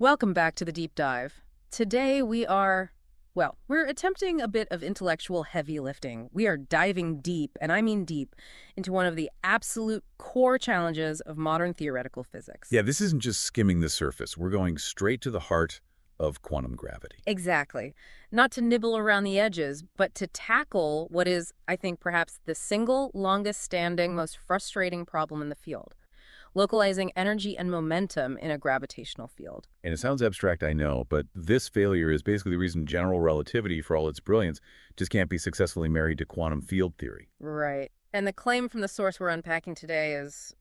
Welcome back to the deep dive. Today we're attempting a bit of intellectual heavy lifting. We are diving deep, and I mean deep, into one of the absolute core challenges of modern theoretical physics. Yeah, this isn't just skimming the surface. We're going straight to the heart of quantum gravity. Exactly. Not to nibble around the edges, but to tackle what is, I think, perhaps the single longest standing, most frustrating problem in the field. Localizing energy and momentum in a gravitational field. And it sounds abstract, I know, but this failure is basically the reason general relativity, for all its brilliance, just can't be successfully married to quantum field theory. Right. And the claim from the source we're unpacking today is,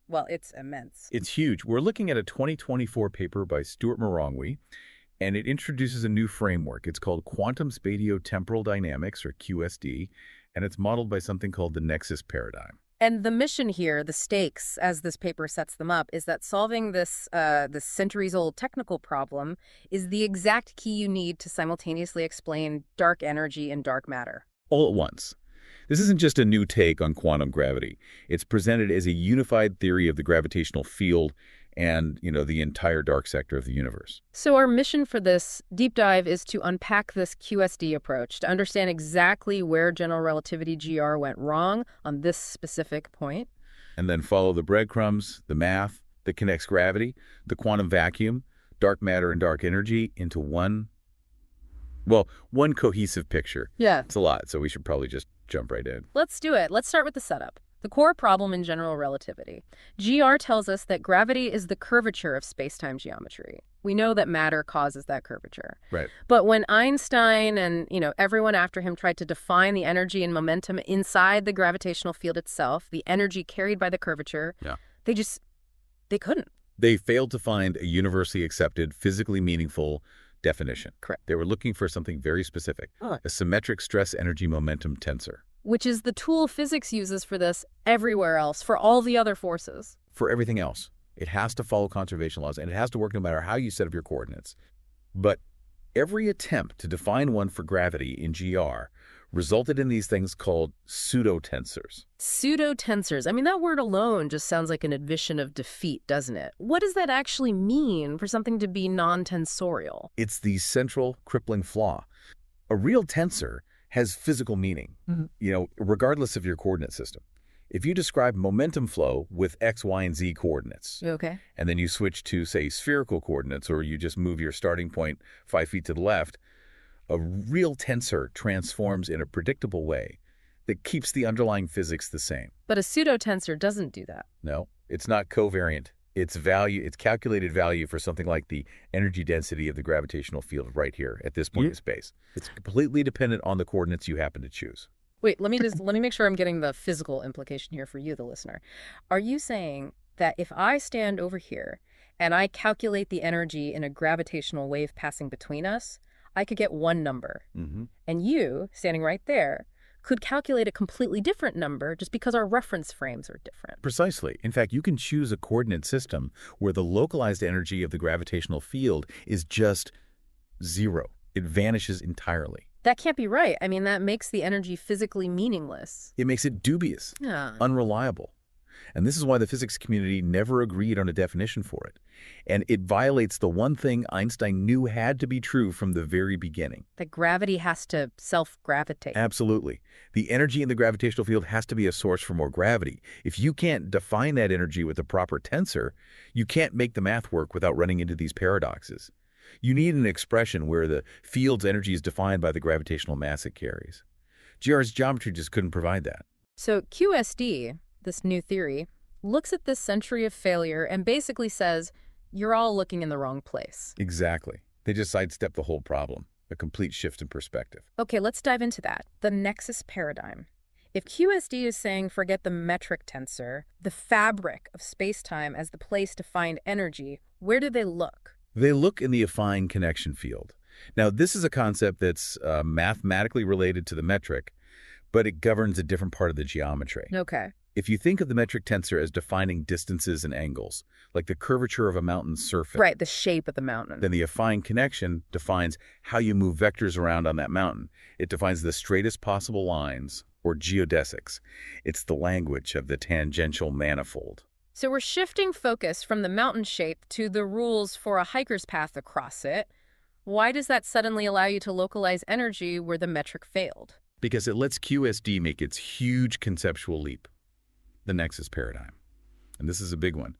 well, it's immense. It's huge. We're looking at a 2024 paper by Stuart Marangwi, and it introduces a new framework. It's called Quantum Spatio-Temporal Dynamics, or QSD, and it's modeled by something called the Nexus Paradigm. And the mission here, the stakes, as this paper sets them up, is that solving this centuries-old technical problem is the exact key you need to simultaneously explain dark energy and dark matter. All at once. This isn't just a new take on quantum gravity. It's presented as a unified theory of the gravitational field and, the entire dark sector of the universe. So our mission for this deep dive is to unpack this QSD approach, to understand exactly where general relativity GR went wrong on this specific point. And then follow the breadcrumbs, the math that connects gravity, the quantum vacuum, dark matter, and dark energy into one cohesive picture. Yeah. It's a lot, so we should probably just jump right in. Let's do it. Let's start with the setup. The core problem in general relativity. GR tells us that gravity is the curvature of space-time geometry. We know that matter causes that curvature. Right. But when Einstein and, everyone after him tried to define the energy and momentum inside the gravitational field itself, the energy carried by the curvature, they couldn't. They failed to find a universally accepted, physically meaningful definition. Correct. They were looking for something very specific, a symmetric stress-energy-momentum tensor. Which is the tool physics uses for this everywhere else, for all the other forces. For everything else. It has to follow conservation laws, and it has to work no matter how you set up your coordinates. But every attempt to define one for gravity in GR resulted in these things called pseudo-tensors. Pseudo-tensors. I mean, that word alone just sounds like an admission of defeat, doesn't it? What does that actually mean for something to be non-tensorial? It's the central crippling flaw. A real tensor has physical meaning, regardless of your coordinate system. If you describe momentum flow with X, Y, and Z coordinates, okay, and then you switch to, say, spherical coordinates, or you just move your starting point 5 feet to the left, a real tensor transforms in a predictable way that keeps the underlying physics the same. But a pseudo-tensor doesn't do that. No, it's not covariant. It's calculated value for something like the energy density of the gravitational field right here at this point in space. It's completely dependent on the coordinates you happen to choose. Wait, let me make sure I'm getting the physical implication here for you, the listener. Are you saying that if I stand over here and I calculate the energy in a gravitational wave passing between us, I could get one number, and you, standing right there, could calculate a completely different number just because our reference frames are different? Precisely. In fact, you can choose a coordinate system where the localized energy of the gravitational field is just zero. It vanishes entirely. That can't be right. I mean, that makes the energy physically meaningless. It makes it dubious, unreliable. And this is why the physics community never agreed on a definition for it. And it violates the one thing Einstein knew had to be true from the very beginning. That gravity has to self-gravitate. Absolutely. The energy in the gravitational field has to be a source for more gravity. If you can't define that energy with a proper tensor, you can't make the math work without running into these paradoxes. You need an expression where the field's energy is defined by the gravitational mass it carries. GR's geometry just couldn't provide that. So QSD, this new theory, looks at this century of failure and basically says, you're all looking in the wrong place. Exactly. They just sidestep the whole problem, a complete shift in perspective. Okay, let's dive into that. The Nexus Paradigm. If QSD is saying forget the metric tensor, the fabric of space-time as the place to find energy, where do they look? They look in the affine connection field. Now, this is a concept that's mathematically related to the metric, but it governs a different part of the geometry. Okay. If you think of the metric tensor as defining distances and angles, like the curvature of a mountain's surface. Right, the shape of the mountain. Then the affine connection defines how you move vectors around on that mountain. It defines the straightest possible lines, or geodesics. It's the language of the tangential manifold. So we're shifting focus from the mountain shape to the rules for a hiker's path across it. Why does that suddenly allow you to localize energy where the metric failed? Because it lets QSD make its huge conceptual leap, the Nexus Paradigm. And this is a big one.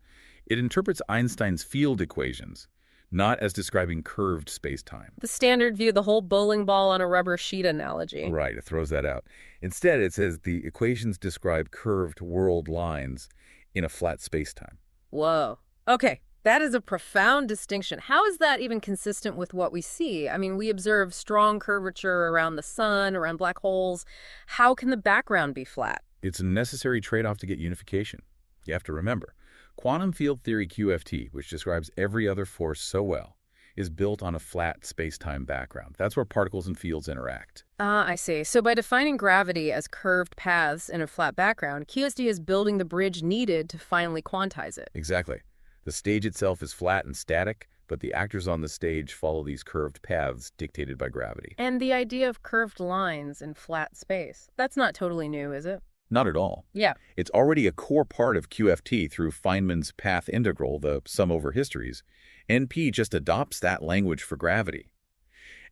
It interprets Einstein's field equations not as describing curved space-time. The standard view, the whole bowling ball on a rubber sheet analogy. Right, it throws that out. Instead, it says the equations describe curved world lines in a flat space-time. Whoa. Okay, that is a profound distinction. How is that even consistent with what we see? I mean, we observe strong curvature around the sun, around black holes. How can the background be flat? It's a necessary trade-off to get unification. You have to remember, quantum field theory QFT, which describes every other force so well, is built on a flat space-time background. That's where particles and fields interact. Ah, I see. So by defining gravity as curved paths in a flat background, QSD is building the bridge needed to finally quantize it. Exactly. The stage itself is flat and static, but the actors on the stage follow these curved paths dictated by gravity. And the idea of curved lines in flat space, that's not totally new, is it? Not at all. Yeah. It's already a core part of QFT through Feynman's path integral, the sum over histories. NP just adopts that language for gravity.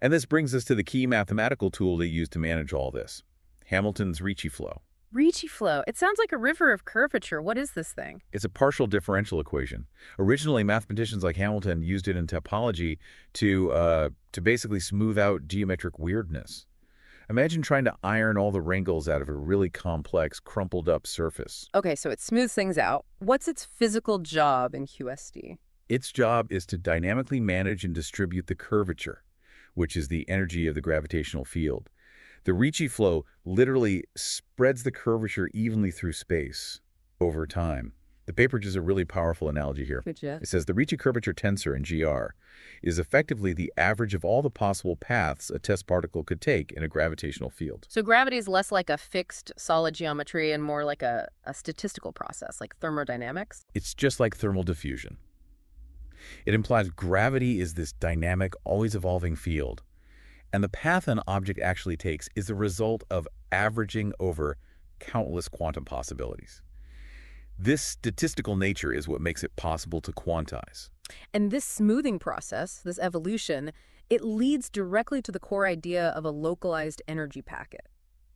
And this brings us to the key mathematical tool they use to manage all this, Hamilton's Ricci flow. Ricci flow. It sounds like a river of curvature. What is this thing? It's a partial differential equation. Originally, mathematicians like Hamilton used it in topology to basically smooth out geometric weirdness. Imagine trying to iron all the wrinkles out of a really complex, crumpled-up surface. Okay, so it smooths things out. What's its physical job in QSD? Its job is to dynamically manage and distribute the curvature, which is the energy of the gravitational field. The Ricci flow literally spreads the curvature evenly through space over time. The paper gives a really powerful analogy here. Good job. It says the Ricci curvature tensor in GR is effectively the average of all the possible paths a test particle could take in a gravitational field. So gravity is less like a fixed solid geometry and more like a statistical process, like thermodynamics? It's just like thermal diffusion. It implies gravity is this dynamic, always evolving field. And the path an object actually takes is the result of averaging over countless quantum possibilities. This statistical nature is what makes it possible to quantize. And this smoothing process, this evolution, it leads directly to the core idea of a localized energy packet,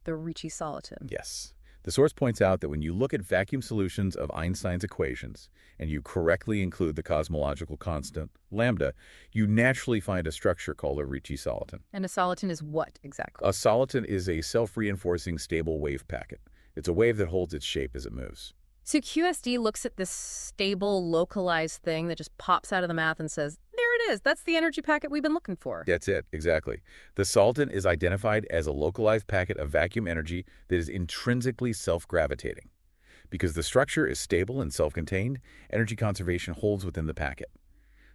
the Ricci soliton. Yes. The source points out that when you look at vacuum solutions of Einstein's equations and you correctly include the cosmological constant, lambda, you naturally find a structure called a Ricci soliton. And a soliton is what exactly? A soliton is a self-reinforcing stable wave packet. It's a wave that holds its shape as it moves. So QSD looks at this stable, localized thing that just pops out of the math and says, there it is. That's the energy packet we've been looking for. That's it, exactly. The soliton is identified as a localized packet of vacuum energy that is intrinsically self-gravitating. Because the structure is stable and self-contained, energy conservation holds within the packet.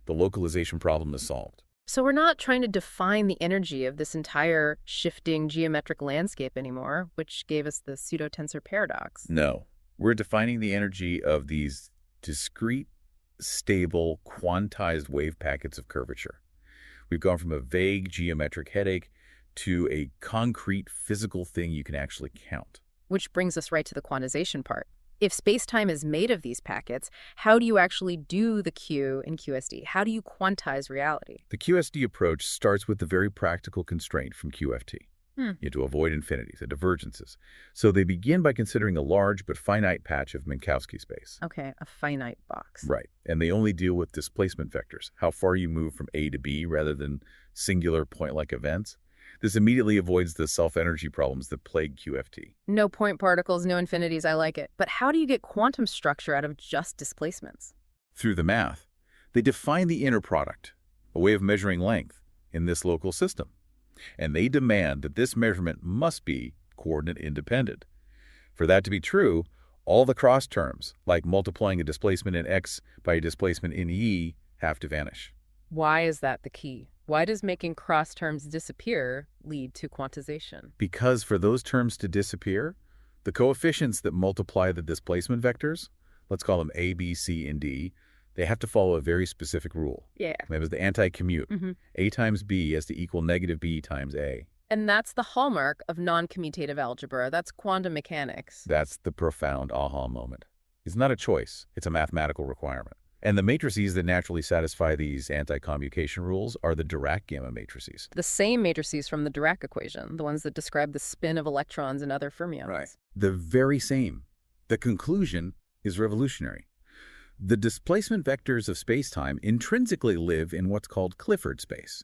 The localization problem is solved. So we're not trying to define the energy of this entire shifting geometric landscape anymore, which gave us the pseudo-tensor paradox. No. We're defining the energy of these discrete, stable, quantized wave packets of curvature. We've gone from a vague geometric headache to a concrete physical thing you can actually count. Which brings us right to the quantization part. If space-time is made of these packets, how do you actually do the Q in QSD? How do you quantize reality? The QSD approach starts with the very practical constraint from QFT. You have to avoid infinities, the divergences. So they begin by considering a large but finite patch of Minkowski space. Okay, a finite box. Right. And they only deal with displacement vectors, how far you move from A to B rather than singular point-like events. This immediately avoids the self-energy problems that plague QFT. No point particles, no infinities, I like it. But how do you get quantum structure out of just displacements? Through the math, they define the inner product, a way of measuring length, in this local system. And they demand that this measurement must be coordinate independent. For that to be true, all the cross terms, like multiplying a displacement in X by a displacement in E, have to vanish. Why is that the key? Why does making cross terms disappear lead to quantization? Because for those terms to disappear, the coefficients that multiply the displacement vectors, let's call them A, B, C, and D, they have to follow a very specific rule. Yeah. That was the anti-commute. A times B has to equal negative B times A. And that's the hallmark of non-commutative algebra. That's quantum mechanics. That's the profound aha moment. It's not a choice. It's a mathematical requirement. And the matrices that naturally satisfy these anti-commutation rules are the Dirac gamma matrices. The same matrices from the Dirac equation, the ones that describe the spin of electrons and other fermions. Right. The very same. The conclusion is revolutionary. The displacement vectors of spacetime intrinsically live in what's called Clifford space.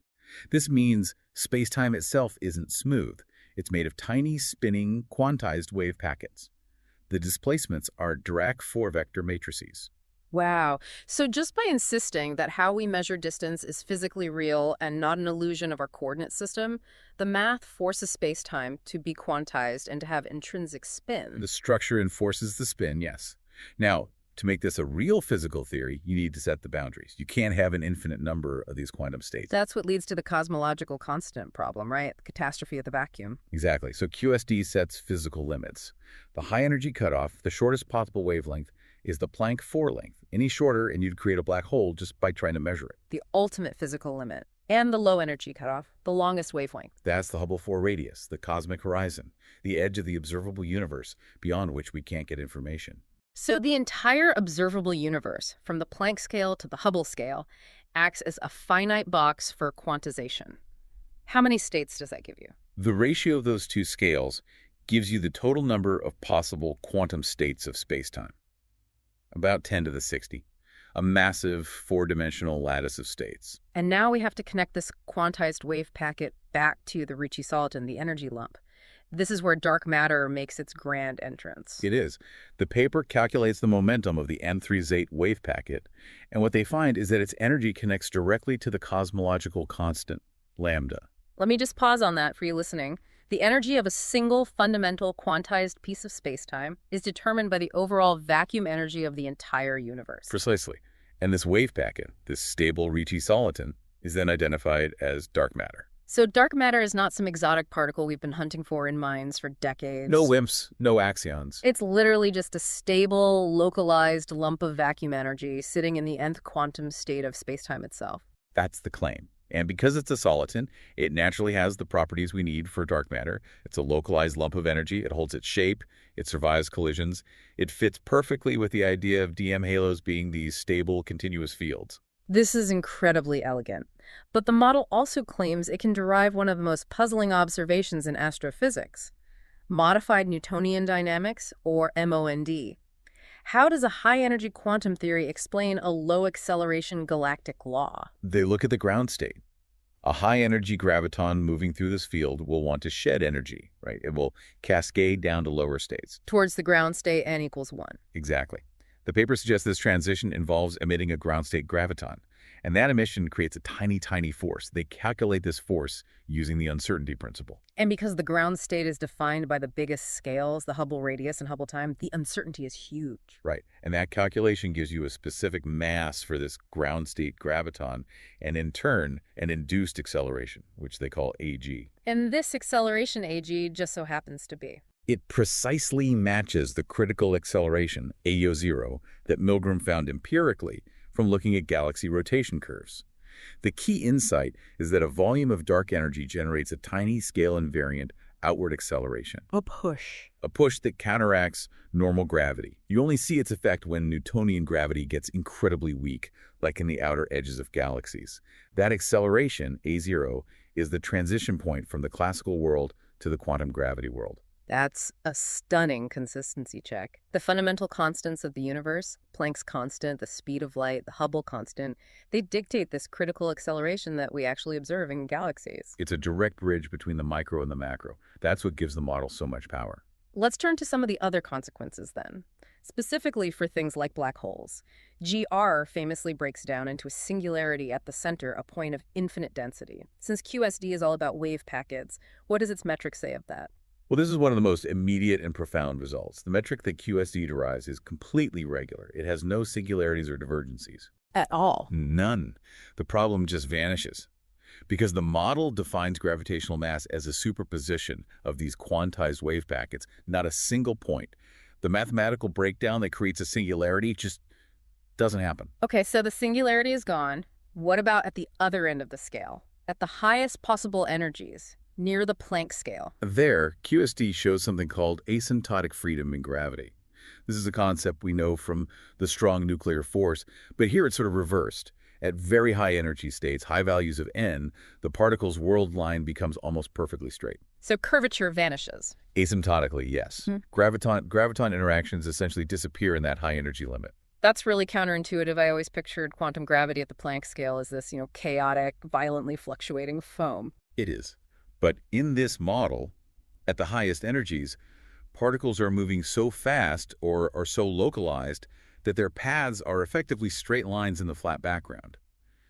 This means spacetime itself isn't smooth. It's made of tiny, spinning, quantized wave packets. The displacements are Dirac four-vector matrices. Wow. So just by insisting that how we measure distance is physically real and not an illusion of our coordinate system, the math forces space-time to be quantized and to have intrinsic spin. The structure enforces the spin, yes. Now, to make this a real physical theory, you need to set the boundaries. You can't have an infinite number of these quantum states. That's what leads to the cosmological constant problem, right? The catastrophe of the vacuum. Exactly. So QSD sets physical limits. The high-energy cutoff, the shortest possible wavelength, is the Planck 4 length. Any shorter and you'd create a black hole just by trying to measure it. The ultimate physical limit. And the low energy cutoff, the longest wavelength. That's the Hubble 4 radius, the cosmic horizon, the edge of the observable universe, beyond which we can't get information. So the entire observable universe, from the Planck scale to the Hubble scale, acts as a finite box for quantization. How many states does that give you? The ratio of those two scales gives you the total number of possible quantum states of spacetime. About 10 to the 60. A massive four-dimensional lattice of states. And now we have to connect this quantized wave packet back to the Ricci soliton, the energy lump. This is where dark matter makes its grand entrance. It is. The paper calculates the momentum of the M38 wave packet, and what they find is that its energy connects directly to the cosmological constant, lambda. Let me just pause on that for you listening. The energy of a single fundamental quantized piece of spacetime is determined by the overall vacuum energy of the entire universe. Precisely. And this wave packet, this stable Ricci soliton, is then identified as dark matter. So dark matter is not some exotic particle we've been hunting for in mines for decades. No WIMPs, no axions. It's literally just a stable, localized lump of vacuum energy sitting in the nth quantum state of spacetime itself. That's the claim. And because it's a soliton, it naturally has the properties we need for dark matter. It's a localized lump of energy. It holds its shape. It survives collisions. It fits perfectly with the idea of DM halos being these stable, continuous fields. This is incredibly elegant. But the model also claims it can derive one of the most puzzling observations in astrophysics, modified Newtonian dynamics, or MOND. How does a high-energy quantum theory explain a low-acceleration galactic law? They look at the ground state. A high-energy graviton moving through this field will want to shed energy, right? It will cascade down to lower states. Towards the ground state n equals 1. Exactly. The paper suggests this transition involves emitting a ground state graviton, and that emission creates a tiny, tiny force. They calculate this force using the uncertainty principle. And because the ground state is defined by the biggest scales, the Hubble radius and Hubble time, the uncertainty is huge. Right. And that calculation gives you a specific mass for this ground state graviton, and in turn, an induced acceleration, which they call AG. And this acceleration AG just so happens to be. It precisely matches the critical acceleration, AO0, that Milgram found empirically from looking at galaxy rotation curves. The key insight is that a volume of dark energy generates a tiny scale invariant outward acceleration. A push. A push that counteracts normal gravity. You only see its effect when Newtonian gravity gets incredibly weak, like in the outer edges of galaxies. That acceleration, A0, is the transition point from the classical world to the quantum gravity world. That's a stunning consistency check. The fundamental constants of the universe, Planck's constant, the speed of light, the Hubble constant, they dictate this critical acceleration that we actually observe in galaxies. It's a direct bridge between the micro and the macro. That's what gives the model so much power. Let's turn to some of the other consequences then. Specifically for things like black holes. GR famously breaks down into a singularity at the center, a point of infinite density. Since QSD is all about wave packets, what does its metric say of that? Well, this is one of the most immediate and profound results. The metric that QSD derives is completely regular. It has no singularities or divergencies. At all? None. The problem just vanishes. Because the model defines gravitational mass as a superposition of these quantized wave packets, not a single point. The mathematical breakdown that creates a singularity just doesn't happen. Okay, so the singularity is gone. What about at the other end of the scale? At the highest possible energies? Near the Planck scale. There, QSD shows something called asymptotic freedom in gravity. This is a concept we know from the strong nuclear force, but here it's sort of reversed. At very high energy states, high values of n, the particle's world line becomes almost perfectly straight. So curvature vanishes. Asymptotically, yes. Hmm. Graviton interactions essentially disappear in that high energy limit. That's really counterintuitive. I always pictured quantum gravity at the Planck scale as this, chaotic, violently fluctuating foam. It is. But in this model, at the highest energies, particles are moving so fast or are so localized that their paths are effectively straight lines in the flat background.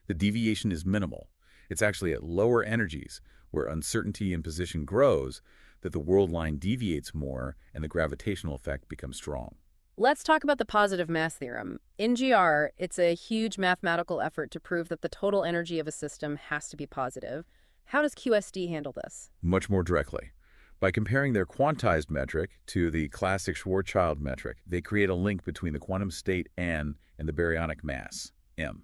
The deviation is minimal. It's actually at lower energies, where uncertainty in position grows, that the world line deviates more and the gravitational effect becomes strong. Let's talk about the positive mass theorem. In GR, it's a huge mathematical effort to prove that the total energy of a system has to be positive. How does QSD handle this? Much more directly. By comparing their quantized metric to the classic Schwarzschild metric, they create a link between the quantum state n and the baryonic mass, m.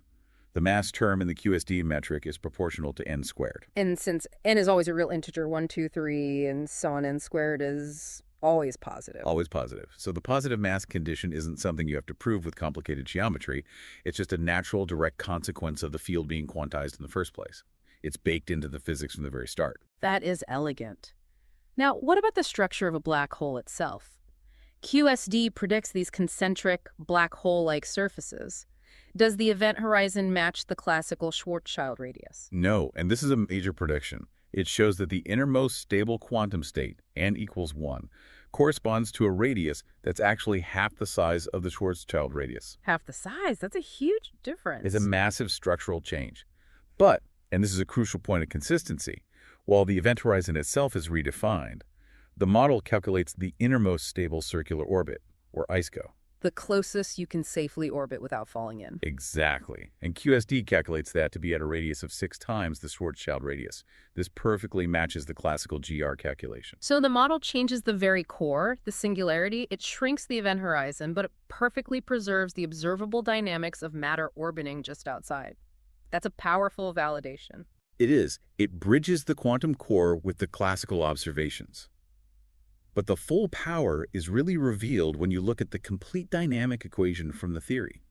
The mass term in the QSD metric is proportional to n squared. And since n is always a real integer, 1, 2, 3, and so on, n squared is always positive. Always positive. So the positive mass condition isn't something you have to prove with complicated geometry. It's just a natural, direct consequence of the field being quantized in the first place. It's baked into the physics from the very start. That is elegant. Now, what about the structure of a black hole itself? QSD predicts these concentric, black hole-like surfaces. Does the event horizon match the classical Schwarzschild radius? No, and this is a major prediction. It shows that the innermost stable quantum state, n equals 1, corresponds to a radius that's actually half the size of the Schwarzschild radius. Half the size? That's a huge difference. It's a massive structural change. But, and this is a crucial point of consistency, while the event horizon itself is redefined, the model calculates the innermost stable circular orbit, or ISCO. The closest you can safely orbit without falling in. Exactly. And QSD calculates that to be at a radius of 6 times the Schwarzschild radius. This perfectly matches the classical GR calculation. So the model changes the very core, the singularity. It shrinks the event horizon, but it perfectly preserves the observable dynamics of matter orbiting just outside. That's a powerful validation. It is. It bridges the quantum core with the classical observations. But the full power is really revealed when you look at the complete dynamic equation from the theory.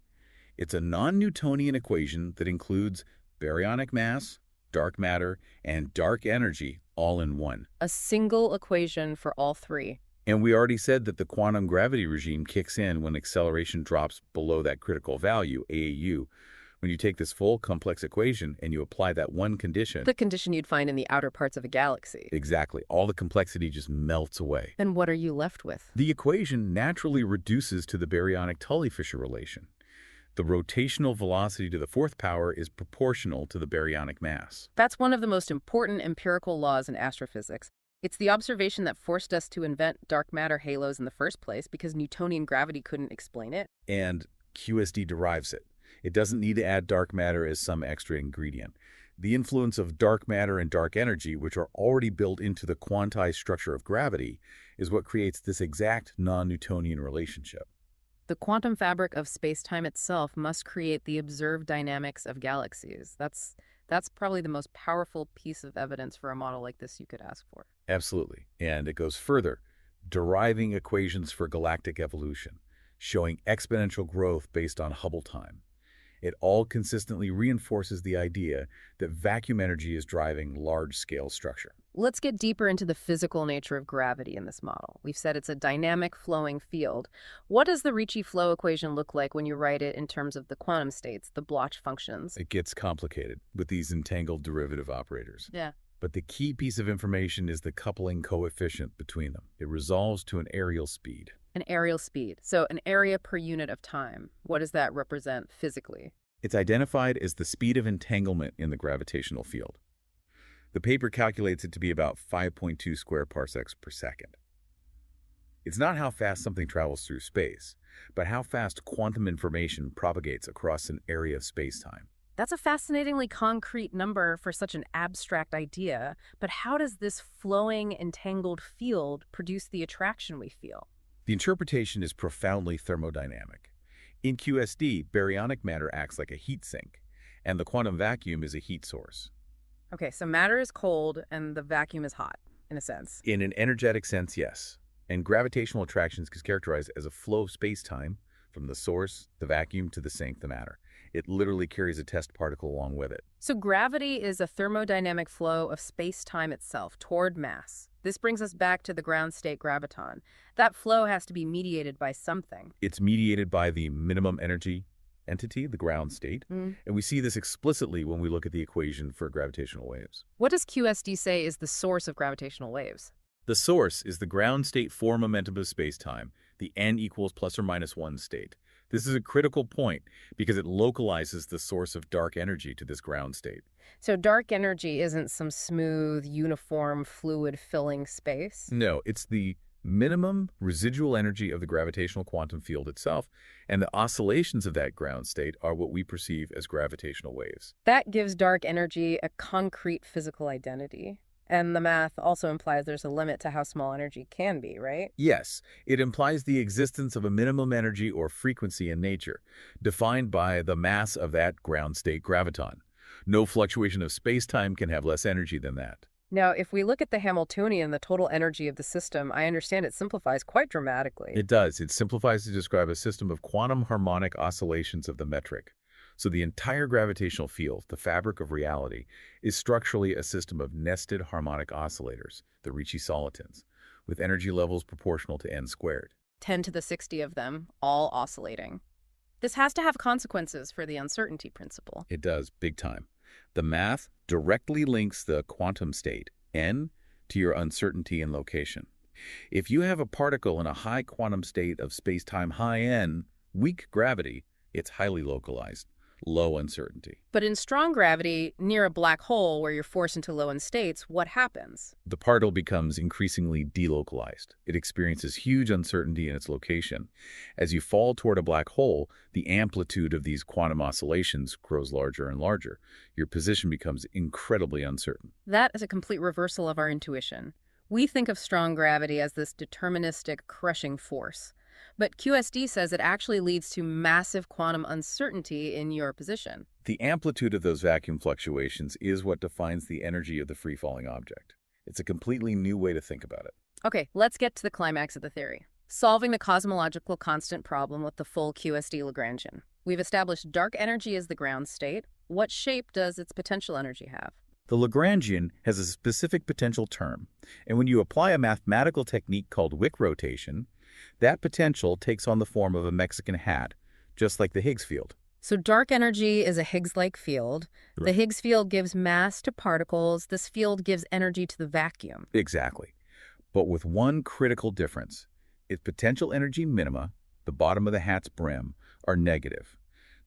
It's a non-Newtonian equation that includes baryonic mass, dark matter, and dark energy all in one. A single equation for all three. And we already said that the quantum gravity regime kicks in when acceleration drops below that critical value, AAU. When you take this full complex equation and you apply that one condition... The condition you'd find in the outer parts of a galaxy. Exactly. All the complexity just melts away. Then what are you left with? The equation naturally reduces to the baryonic Tully-Fisher relation. The rotational velocity to the fourth power is proportional to the baryonic mass. That's one of the most important empirical laws in astrophysics. It's the observation that forced us to invent dark matter halos in the first place because Newtonian gravity couldn't explain it. And QSD derives it. It doesn't need to add dark matter as some extra ingredient. The influence of dark matter and dark energy, which are already built into the quantized structure of gravity, is what creates this exact non-Newtonian relationship. The quantum fabric of space-time itself must create the observed dynamics of galaxies. That's probably the most powerful piece of evidence for a model like this you could ask for. Absolutely. And it goes further, deriving equations for galactic evolution, showing exponential growth based on Hubble time. It all consistently reinforces the idea that vacuum energy is driving large-scale structure. Let's get deeper into the physical nature of gravity in this model. We've said it's a dynamic flowing field. What does the Ricci flow equation look like when you write it in terms of the quantum states, the Bloch functions? It gets complicated with these entangled derivative operators. Yeah. But the key piece of information is the coupling coefficient between them. It resolves to an areal speed. An areal speed. So an area per unit of time. What does that represent physically? It's identified as the speed of entanglement in the gravitational field. The paper calculates it to be about 5.2 square parsecs per second. It's not how fast something travels through space, but how fast quantum information propagates across an area of space-time. That's a fascinatingly concrete number for such an abstract idea, but how does this flowing, entangled field produce the attraction we feel? The interpretation is profoundly thermodynamic. In QSD, baryonic matter acts like a heat sink, and the quantum vacuum is a heat source. Okay, so matter is cold and the vacuum is hot, in a sense. In an energetic sense, yes. And gravitational attraction is characterized as a flow of space-time from the source, the vacuum, to the sink, the matter. It literally carries a test particle along with it. So gravity is a thermodynamic flow of space-time itself toward mass. This brings us back to the ground state graviton. That flow has to be mediated by something. It's mediated by the minimum energy entity, the ground state, and we see this explicitly when we look at the equation for gravitational waves. What does QSD say is the source of gravitational waves? The source is the ground state for momentum of space-time, the n equals plus or minus 1 state. This is a critical point because it localizes the source of dark energy to this ground state. So dark energy isn't some smooth, uniform, fluid-filling space? No, it's the minimum residual energy of the gravitational quantum field itself, and the oscillations of that ground state are what we perceive as gravitational waves. That gives dark energy a concrete physical identity. And the math also implies there's a limit to how small energy can be, right? Yes, it implies the existence of a minimum energy or frequency in nature, defined by the mass of that ground state graviton. No fluctuation of space-time can have less energy than that. Now, if we look at the Hamiltonian, the total energy of the system, I understand it simplifies quite dramatically. It does. It simplifies to describe a system of quantum harmonic oscillations of the metric. So the entire gravitational field, the fabric of reality, is structurally a system of nested harmonic oscillators, the Ricci solitons, with energy levels proportional to n squared. 10 to the 60 of them, all oscillating. This has to have consequences for the uncertainty principle. It does, big time. The math directly links the quantum state, n, to your uncertainty and location. If you have a particle in a high quantum state of space-time high n, weak gravity, it's highly localized. Low uncertainty. But in strong gravity, near a black hole where you're forced into low-end states, what happens? The particle becomes increasingly delocalized. It experiences huge uncertainty in its location. As you fall toward a black hole, the amplitude of these quantum oscillations grows larger and larger. Your position becomes incredibly uncertain. That is a complete reversal of our intuition. We think of strong gravity as this deterministic, crushing force. But QSD says it actually leads to massive quantum uncertainty in your position. The amplitude of those vacuum fluctuations is what defines the energy of the free-falling object. It's a completely new way to think about it. Okay, let's get to the climax of the theory. Solving the cosmological constant problem with the full QSD Lagrangian. We've established dark energy as the ground state. What shape does its potential energy have? The Lagrangian has a specific potential term, and when you apply a mathematical technique called Wick rotation, that potential takes on the form of a Mexican hat, just like the Higgs field. So dark energy is a Higgs-like field. Right. The Higgs field gives mass to particles. This field gives energy to the vacuum. Exactly. But with one critical difference. Its potential energy minima, the bottom of the hat's brim, are negative.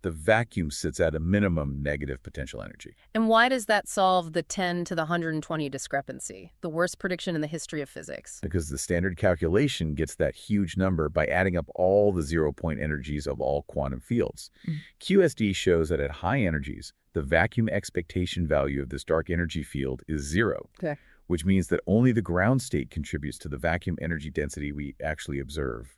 The vacuum sits at a minimum negative potential energy. And why does that solve the 10 to the 120 discrepancy, the worst prediction in the history of physics? Because the standard calculation gets that huge number by adding up all the zero-point energies of all quantum fields. QSD shows that at high energies, the vacuum expectation value of this dark energy field is 0, which means that only the ground state contributes to the vacuum energy density we actually observe.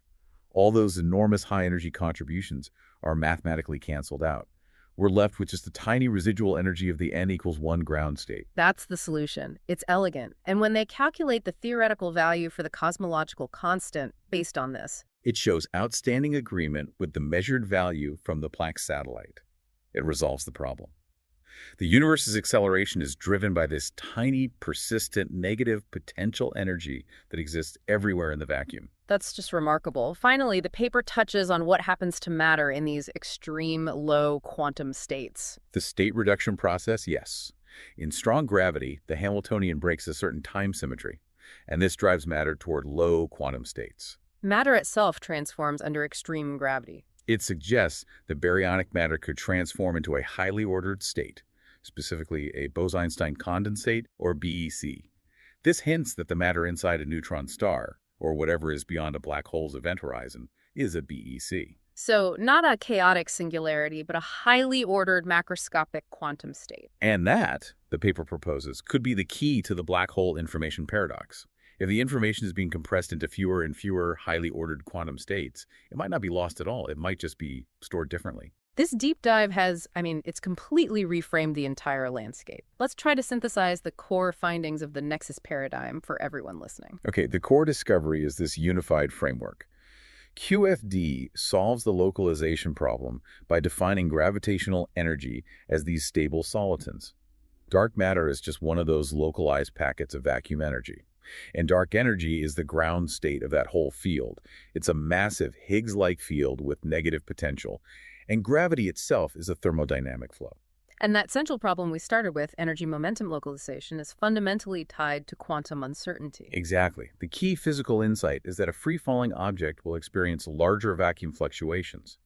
All those enormous high-energy contributions are mathematically canceled out. We're left with just the tiny residual energy of the n equals 1 ground state. That's the solution. It's elegant. And when they calculate the theoretical value for the cosmological constant based on this, it shows outstanding agreement with the measured value from the Planck satellite. It resolves the problem. The universe's acceleration is driven by this tiny, persistent, negative potential energy that exists everywhere in the vacuum. That's just remarkable. Finally, the paper touches on what happens to matter in these extreme low quantum states. The state reduction process, yes. In strong gravity, the Hamiltonian breaks a certain time symmetry, and this drives matter toward low quantum states. Matter itself transforms under extreme gravity. It suggests that baryonic matter could transform into a highly ordered state, specifically a Bose-Einstein condensate, or BEC. This hints that the matter inside a neutron star, or whatever is beyond a black hole's event horizon, is a BEC. So not a chaotic singularity, but a highly ordered macroscopic quantum state. And that, the paper proposes, could be the key to the black hole information paradox. If the information is being compressed into fewer and fewer highly ordered quantum states, it might not be lost at all. It might just be stored differently. This deep dive has, it's completely reframed the entire landscape. Let's try to synthesize the core findings of the Nexus paradigm for everyone listening. Okay, the core discovery is this unified framework. QFD solves the localization problem by defining gravitational energy as these stable solitons. Dark matter is just one of those localized packets of vacuum energy. And dark energy is the ground state of that whole field. It's a massive Higgs-like field with negative potential, and gravity itself is a thermodynamic flow. And that central problem we started with, energy momentum localization, is fundamentally tied to quantum uncertainty. Exactly. The key physical insight is that a free-falling object will experience larger vacuum fluctuations,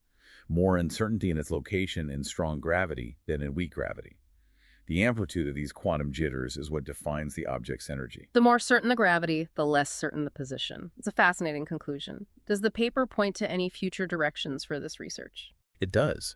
more uncertainty in its location in strong gravity than in weak gravity. The amplitude of these quantum jitters is what defines the object's energy. The more certain the gravity, the less certain the position. It's a fascinating conclusion. Does the paper point to any future directions for this research? It does.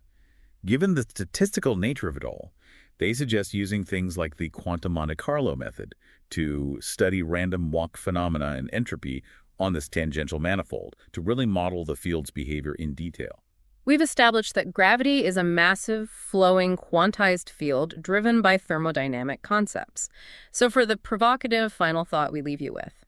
Given the statistical nature of it all, they suggest using things like the quantum Monte Carlo method to study random walk phenomena and entropy on this tangential manifold to really model the field's behavior in detail. We've established that gravity is a massive, flowing, quantized field driven by thermodynamic concepts. So for the provocative final thought we leave you with,